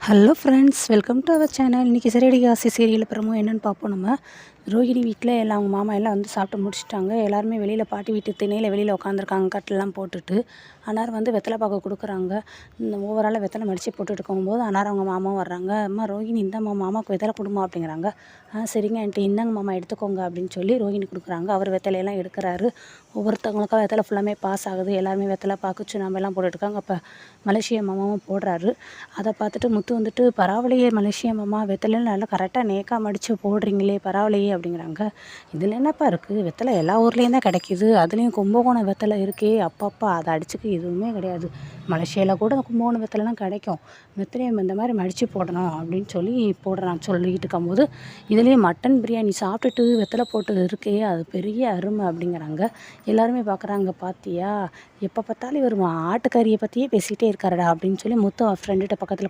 Hello friends, welcome to our channel. இன்றைக்கி சிறகடி ஆசை serial அப்புறமா என்னென்னு பார்ப்போம். நம்ம ரோஹிணி வீட்டில் எல்லாம் அவங்க மாமா எல்லாம் வந்து சாப்பிட்டு முடிச்சிட்டாங்க. எல்லாருமே வெளியில் பாட்டி வீட்டு திணையில் வெளியில் உட்காந்துருக்காங்க கட்டிலெலாம் போட்டுட்டு. அன்னார் வந்து வெத்தலை பாக்கு கொடுக்குறாங்க. இந்த ஓவராலாக வெத்தலை மடித்து போட்டுட்டு இருக்கும்போது அன்னார் அவங்க மாமாவும் வர்றாங்க. அம்மா ரோஹிணி இந்தாம்மா மாமாவுக்கு வெத்தலை கொடுமா அப்படிங்கிறாங்க. சரிங்க ஆண்டி இந்தாங்க மாமா எடுத்துக்கோங்க அப்படின்னு சொல்லி ரோஹிணி கொடுக்குறாங்க. அவர் வெத்தலையெல்லாம் எடுக்கிறாரு. ஒவ்வொருத்தவங்களுக்கா வெத்தலை ஃபுல்லாமே பாஸ் ஆகுது. எல்லாருமே வெத்தலை பாக்கு சுண்ணாம்பெல்லாம் போட்டுட்ருக்காங்க. அப்போ மலேசியா மாமாவும் போடுறாரு. அதை பார்த்துட்டு முத்து வந்துட்டு பரவாயில்லையே மலேசியா மாமா, வெத்தலையும் நல்லா கரெக்டாக நேக்காக மடித்து போடுறீங்களே பரவாயில்லையே அப்படிங்கிறாங்க. இதில் என்னப்பா இருக்குது, வெத்தலை எல்லா ஊர்லேயும் தான் கிடைக்கிது, அதுலேயும் கும்பகோணம் வெத்தலை இருக்கே அப்பப்பா, அதை அடிச்சுக்க எதுவுமே கிடையாது. மலேசியாவில் கூட கும்பகோணம் வெத்தலைலாம் கிடைக்கும். வெத்தலையை இந்த மாதிரி மடித்து போடணும் அப்படின்னு சொல்லி சொல்லிக்கிட்டு இருக்கும்போது, இதுலேயும் மட்டன் பிரியாணி சாப்பிட்டுட்டு வெத்தலை போட்டு இருக்கே அது பெரிய அருமை அப்படிங்கிறாங்க. எல்லாருமே பார்க்குறாங்க. பார்த்தியா, எப்போ பார்த்தாலும் இவர் ஆட்டுக்கறியை பற்றியே பேசிகிட்டே இருக்காருடா அப்படின்னு சொல்லி முத்து ஃப்ரெண்டுகிட்ட பக்கத்தில்